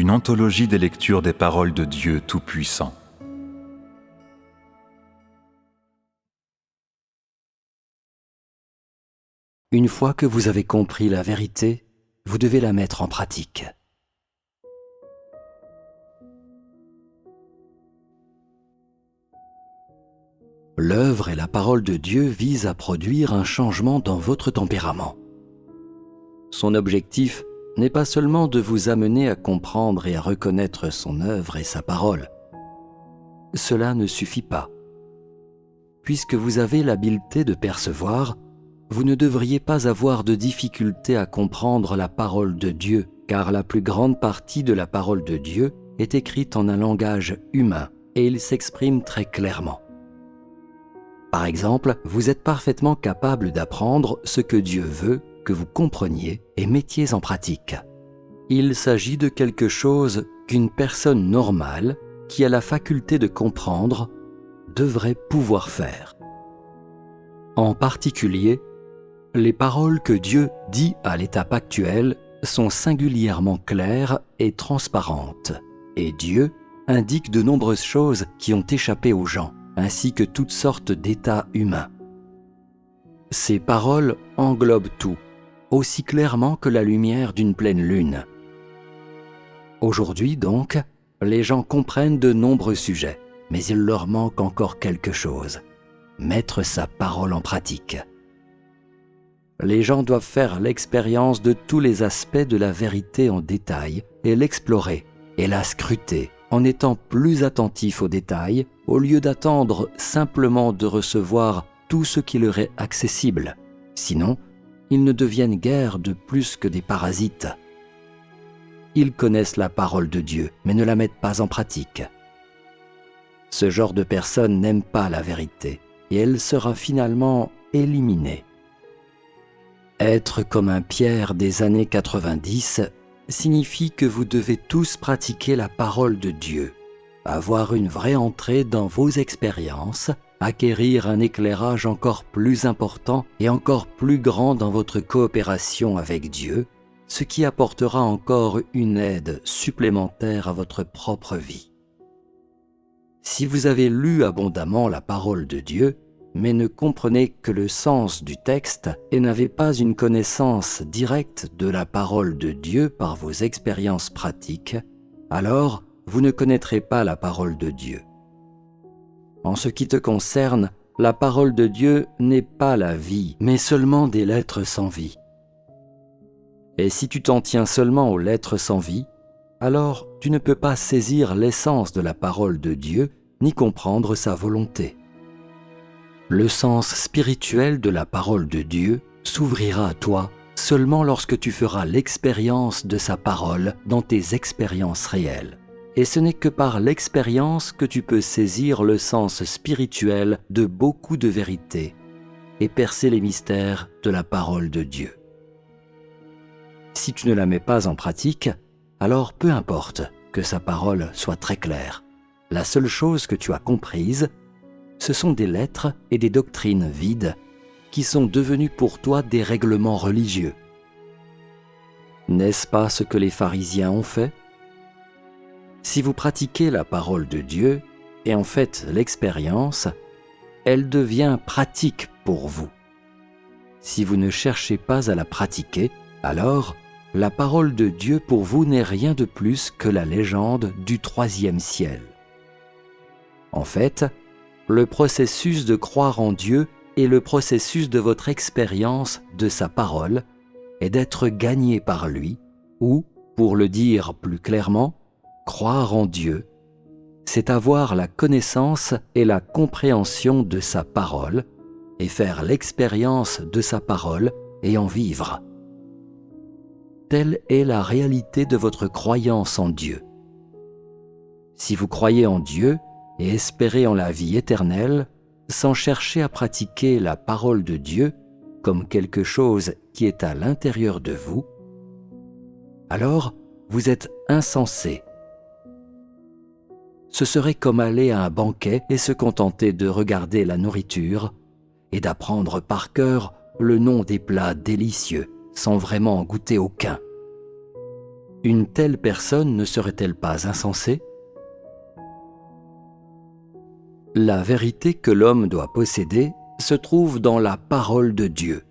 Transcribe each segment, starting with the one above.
une anthologie des lectures des paroles de Dieu Tout-Puissant. Une fois que vous avez compris la vérité, vous devez la mettre en pratique. L'œuvre et la parole de Dieu visent à produire un changement dans votre tempérament. Son objectif n'est pas seulement de vous amener à comprendre et à reconnaître son œuvre et sa parole. Cela ne suffit pas. Puisque vous avez l'habileté de percevoir, vous ne devriez pas avoir de difficulté à comprendre la parole de Dieu, car la plus grande partie de la parole de Dieu est écrite en un langage humain et il s'exprime très clairement. Par exemple, vous êtes parfaitement capable d'apprendre ce que Dieu veut que vous compreniez et mettiez en pratique. Il s'agit de quelque chose qu'une personne normale, qui a la faculté de comprendre, devrait pouvoir faire. En particulier, les paroles que Dieu dit à l'étape actuelle sont singulièrement claires et transparentes, et Dieu indique de nombreuses choses qui ont échappé aux gens, ainsi que toutes sortes d'états humains. Ces paroles englobent tout, aussi clairement que la lumière d'une pleine lune. Aujourd'hui donc, les gens comprennent de nombreux sujets, mais il leur manque encore quelque chose, mettre sa parole en pratique. Les gens doivent faire l'expérience de tous les aspects de la vérité en détail et l'explorer et la scruter en étant plus attentifs aux détails au lieu d'attendre simplement de recevoir tout ce qui leur est accessible. Sinon, ils ne deviennent guère de plus que des parasites. Ils connaissent la parole de Dieu, mais ne la mettent pas en pratique. Ce genre de personnes n'aiment pas la vérité, et elle sera finalement éliminée. Être comme un Pierre des années 90 signifie que vous devez tous pratiquer la parole de Dieu, avoir une vraie entrée dans vos expériences, acquérir un éclairage encore plus important et encore plus grand dans votre coopération avec Dieu, ce qui apportera encore une aide supplémentaire à votre propre vie. Si vous avez lu abondamment la parole de Dieu, mais ne comprenez que le sens du texte et n'avez pas une connaissance directe de la parole de Dieu par vos expériences pratiques, alors vous ne connaîtrez pas la parole de Dieu. En ce qui te concerne, la parole de Dieu n'est pas la vie, mais seulement des lettres sans vie. Et si tu t'en tiens seulement aux lettres sans vie, alors tu ne peux pas saisir l'essence de la parole de Dieu ni comprendre sa volonté. Le sens spirituel de la parole de Dieu s'ouvrira à toi seulement lorsque tu feras l'expérience de sa parole dans tes expériences réelles. Et ce n'est que par l'expérience que tu peux saisir le sens spirituel de beaucoup de vérités et percer les mystères de la parole de Dieu. Si tu ne la mets pas en pratique, alors peu importe que sa parole soit très claire. La seule chose que tu as comprise, ce sont des lettres et des doctrines vides qui sont devenues pour toi des règlements religieux. N'est-ce pas ce que les pharisiens ont fait ? Si vous pratiquez la parole de Dieu et en faites l'expérience, elle devient pratique pour vous. Si vous ne cherchez pas à la pratiquer, alors la parole de Dieu pour vous n'est rien de plus que la légende du troisième ciel. En fait, le processus de croire en Dieu et le processus de votre expérience de sa parole est d'être gagné par lui, ou, pour le dire plus clairement, croire en Dieu, c'est avoir la connaissance et la compréhension de sa parole et faire l'expérience de sa parole et en vivre. Telle est la réalité de votre croyance en Dieu. Si vous croyez en Dieu et espérez en la vie éternelle, sans chercher à pratiquer la parole de Dieu comme quelque chose qui est à l'intérieur de vous, alors vous êtes insensé. Ce serait comme aller à un banquet et se contenter de regarder la nourriture et d'apprendre par cœur le nom des plats délicieux sans vraiment en goûter aucun. Une telle personne ne serait-elle pas insensée ? La vérité que l'homme doit posséder se trouve dans la parole de Dieu,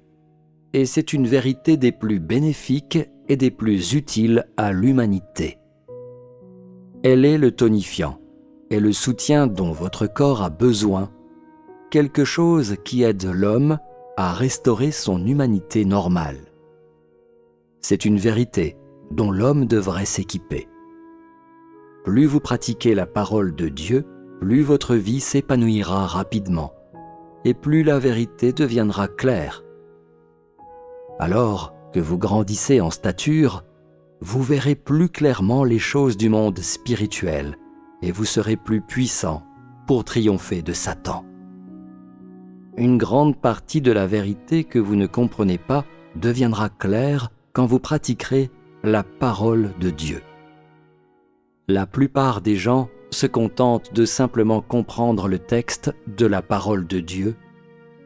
et c'est une vérité des plus bénéfiques et des plus utiles à l'humanité. Elle est le tonifiant et le soutien dont votre corps a besoin, quelque chose qui aide l'homme à restaurer son humanité normale. C'est une vérité dont l'homme devrait s'équiper. Plus vous pratiquez la parole de Dieu, plus votre vie s'épanouira rapidement, et plus la vérité deviendra claire. Alors que vous grandissez en stature, vous verrez plus clairement les choses du monde spirituel, et vous serez plus puissant pour triompher de Satan. Une grande partie de la vérité que vous ne comprenez pas deviendra claire quand vous pratiquerez la parole de Dieu. La plupart des gens se contentent de simplement comprendre le texte de la parole de Dieu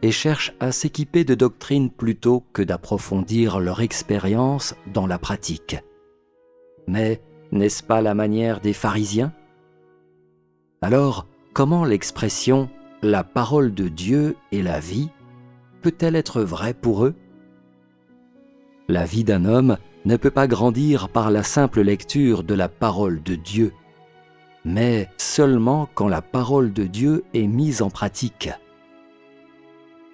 et cherchent à s'équiper de doctrines plutôt que d'approfondir leur expérience dans la pratique. Mais n'est-ce pas la manière des pharisiens ? Alors, comment l'expression « la parole de Dieu est la vie » peut-elle être vraie pour eux ? La vie d'un homme ne peut pas grandir par la simple lecture de la parole de Dieu, mais seulement quand la parole de Dieu est mise en pratique.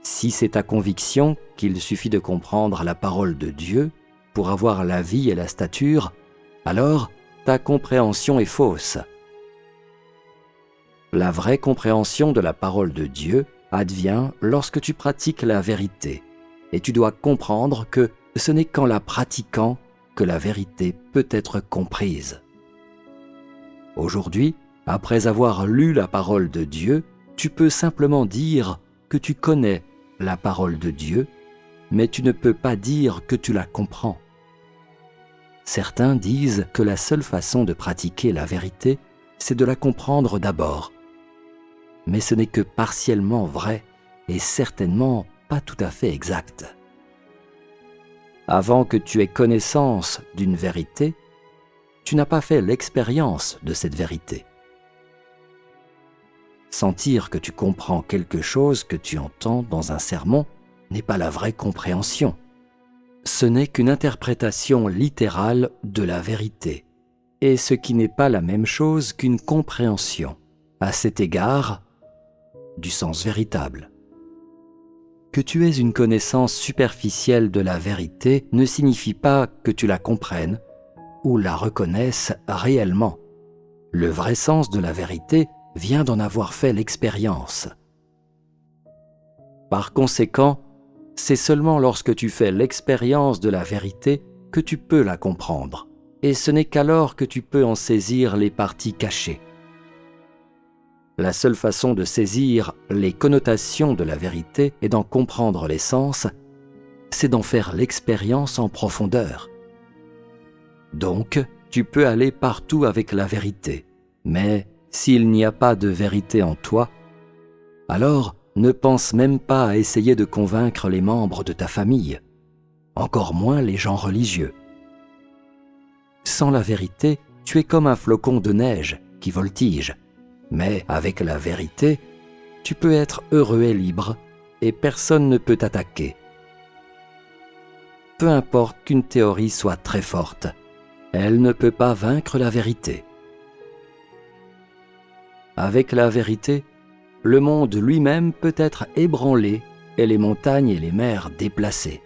Si c'est ta conviction qu'il suffit de comprendre la parole de Dieu pour avoir la vie et la stature, alors ta compréhension est fausse. La vraie compréhension de la parole de Dieu advient lorsque tu pratiques la vérité, et tu dois comprendre que ce n'est qu'en la pratiquant que la vérité peut être comprise. Aujourd'hui, après avoir lu la parole de Dieu, tu peux simplement dire que tu connais la parole de Dieu, mais tu ne peux pas dire que tu la comprends. Certains disent que la seule façon de pratiquer la vérité, c'est de la comprendre d'abord. Mais ce n'est que partiellement vrai et certainement pas tout à fait exact. Avant que tu aies connaissance d'une vérité, tu n'as pas fait l'expérience de cette vérité. Sentir que tu comprends quelque chose que tu entends dans un sermon n'est pas la vraie compréhension. Ce n'est qu'une interprétation littérale de la vérité, et ce qui n'est pas la même chose qu'une compréhension, à cet égard, du sens véritable. Que tu aies une connaissance superficielle de la vérité ne signifie pas que tu la comprennes ou la reconnaisses réellement. Le vrai sens de la vérité vient d'en avoir fait l'expérience. Par conséquent, c'est seulement lorsque tu fais l'expérience de la vérité que tu peux la comprendre, et ce n'est qu'alors que tu peux en saisir les parties cachées. La seule façon de saisir les connotations de la vérité et d'en comprendre l'essence, c'est d'en faire l'expérience en profondeur. Donc, tu peux aller partout avec la vérité, mais s'il n'y a pas de vérité en toi, alors ne pense même pas à essayer de convaincre les membres de ta famille, encore moins les gens religieux. Sans la vérité, tu es comme un flocon de neige qui voltige. Mais avec la vérité, tu peux être heureux et libre, et personne ne peut t'attaquer. Peu importe qu'une théorie soit très forte, elle ne peut pas vaincre la vérité. Avec la vérité, le monde lui-même peut être ébranlé et les montagnes et les mers déplacées,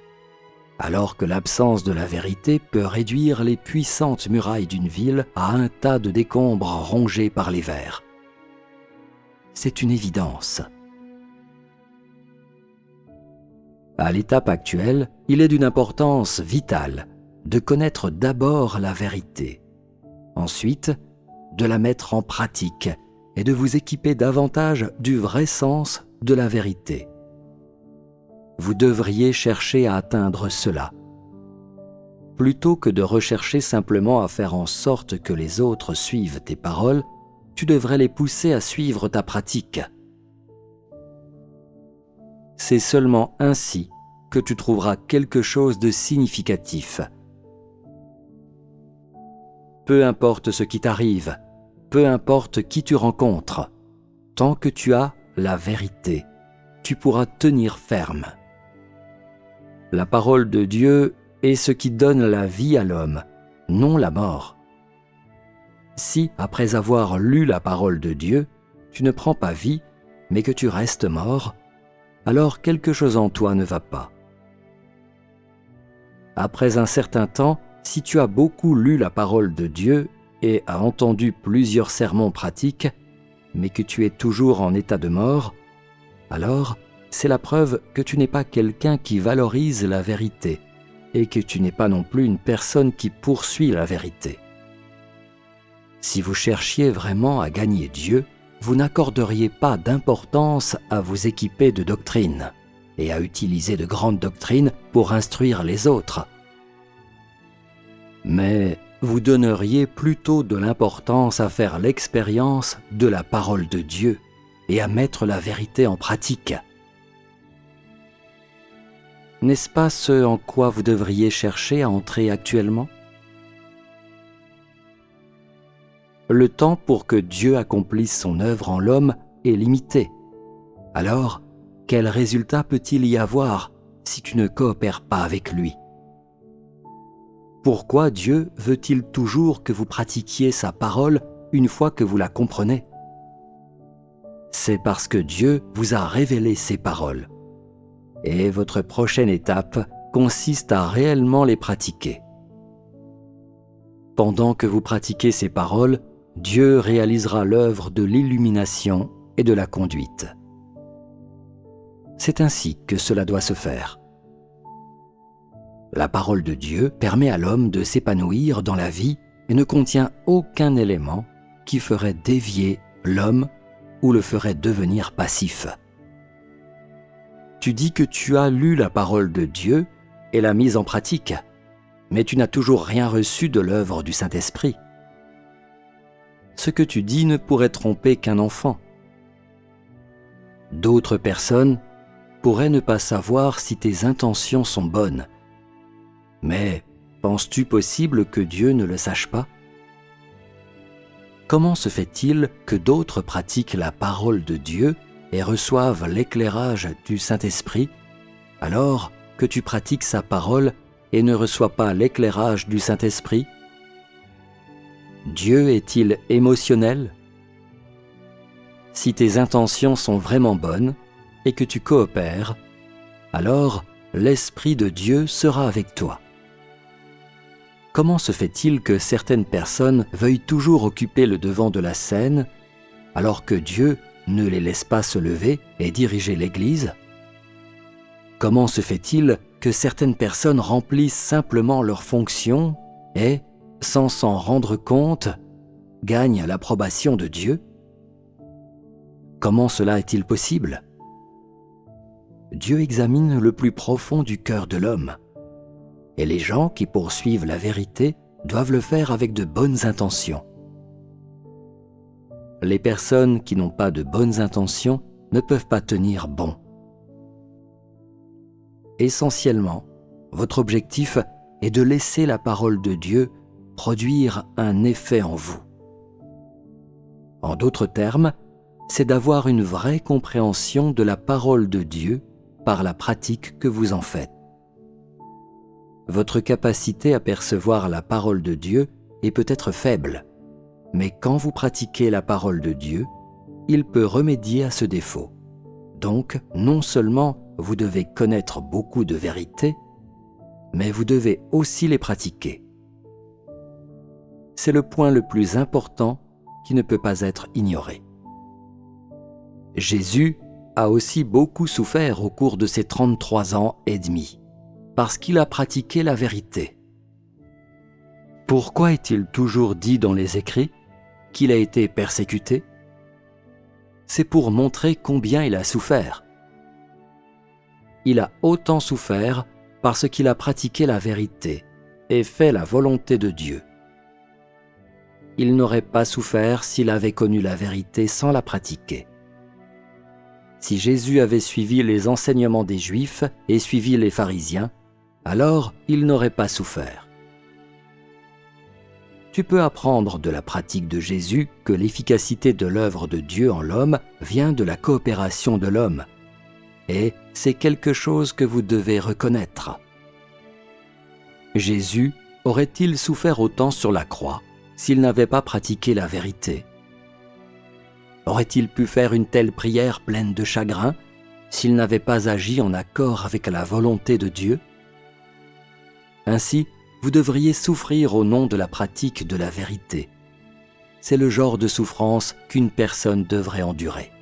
alors que l'absence de la vérité peut réduire les puissantes murailles d'une ville à un tas de décombres rongés par les vers. C'est une évidence. À l'étape actuelle, il est d'une importance vitale de connaître d'abord la vérité, ensuite de la mettre en pratique et de vous équiper davantage du vrai sens de la vérité. Vous devriez chercher à atteindre cela. Plutôt que de rechercher simplement à faire en sorte que les autres suivent tes paroles, tu devrais les pousser à suivre ta pratique. C'est seulement ainsi que tu trouveras quelque chose de significatif. Peu importe ce qui t'arrive, peu importe qui tu rencontres, tant que tu as la vérité, tu pourras tenir ferme. La parole de Dieu est ce qui donne la vie à l'homme, non la mort. Si, après avoir lu la parole de Dieu, tu ne prends pas vie, mais que tu restes mort, alors quelque chose en toi ne va pas. Après un certain temps, si tu as beaucoup lu la parole de Dieu et as entendu plusieurs sermons pratiques, mais que tu es toujours en état de mort, alors c'est la preuve que tu n'es pas quelqu'un qui valorise la vérité et que tu n'es pas non plus une personne qui poursuit la vérité. Si vous cherchiez vraiment à gagner Dieu, vous n'accorderiez pas d'importance à vous équiper de doctrines et à utiliser de grandes doctrines pour instruire les autres. Mais vous donneriez plutôt de l'importance à faire l'expérience de la parole de Dieu et à mettre la vérité en pratique. N'est-ce pas ce en quoi vous devriez chercher à entrer actuellement ? Le temps pour que Dieu accomplisse son œuvre en l'homme est limité. Alors, quel résultat peut-il y avoir si tu ne coopères pas avec lui ? Pourquoi Dieu veut-il toujours que vous pratiquiez sa parole une fois que vous la comprenez ? C'est parce que Dieu vous a révélé ses paroles. Et votre prochaine étape consiste à réellement les pratiquer. Pendant que vous pratiquez ces paroles, Dieu réalisera l'œuvre de l'illumination et de la conduite. C'est ainsi que cela doit se faire. La parole de Dieu permet à l'homme de s'épanouir dans la vie et ne contient aucun élément qui ferait dévier l'homme ou le ferait devenir passif. Tu dis que tu as lu la parole de Dieu et l'as mise en pratique, mais tu n'as toujours rien reçu de l'œuvre du Saint-Esprit. Ce que tu dis ne pourrait tromper qu'un enfant. D'autres personnes pourraient ne pas savoir si tes intentions sont bonnes. Mais penses-tu possible que Dieu ne le sache pas ? Comment se fait-il que d'autres pratiquent la parole de Dieu et reçoivent l'éclairage du Saint-Esprit, alors que tu pratiques sa parole et ne reçois pas l'éclairage du Saint-Esprit ? Dieu est-il émotionnel ? Si tes intentions sont vraiment bonnes et que tu coopères, alors l'Esprit de Dieu sera avec toi. Comment se fait-il que certaines personnes veuillent toujours occuper le devant de la scène alors que Dieu ne les laisse pas se lever et diriger l'Église ? Comment se fait-il que certaines personnes remplissent simplement leurs fonctions et, sans s'en rendre compte, gagnent l'approbation de Dieu ? Comment cela est-il possible ? Dieu examine le plus profond du cœur de l'homme, et les gens qui poursuivent la vérité doivent le faire avec de bonnes intentions. Les personnes qui n'ont pas de bonnes intentions ne peuvent pas tenir bon. Essentiellement, votre objectif est de laisser la parole de Dieu produire un effet en vous. En d'autres termes, c'est d'avoir une vraie compréhension de la parole de Dieu par la pratique que vous en faites. Votre capacité à percevoir la parole de Dieu est peut-être faible, mais quand vous pratiquez la parole de Dieu, il peut remédier à ce défaut. Donc, non seulement vous devez connaître beaucoup de vérités, mais vous devez aussi les pratiquer. C'est le point le plus important qui ne peut pas être ignoré. Jésus a aussi beaucoup souffert au cours de ses 33 ans et demi, parce qu'il a pratiqué la vérité. Pourquoi est-il toujours dit dans les Écrits qu'il a été persécuté ? C'est pour montrer combien il a souffert. Il a autant souffert parce qu'il a pratiqué la vérité et fait la volonté de Dieu. Il n'aurait pas souffert s'il avait connu la vérité sans la pratiquer. Si Jésus avait suivi les enseignements des Juifs et suivi les pharisiens, alors il n'aurait pas souffert. Tu peux apprendre de la pratique de Jésus que l'efficacité de l'œuvre de Dieu en l'homme vient de la coopération de l'homme. Et c'est quelque chose que vous devez reconnaître. Jésus aurait-il souffert autant sur la croix s'il n'avait pas pratiqué la vérité? Aurait-il pu faire une telle prière pleine de chagrin s'il n'avait pas agi en accord avec la volonté de Dieu? Ainsi, vous devriez souffrir au nom de la pratique de la vérité. C'est le genre de souffrance qu'une personne devrait endurer.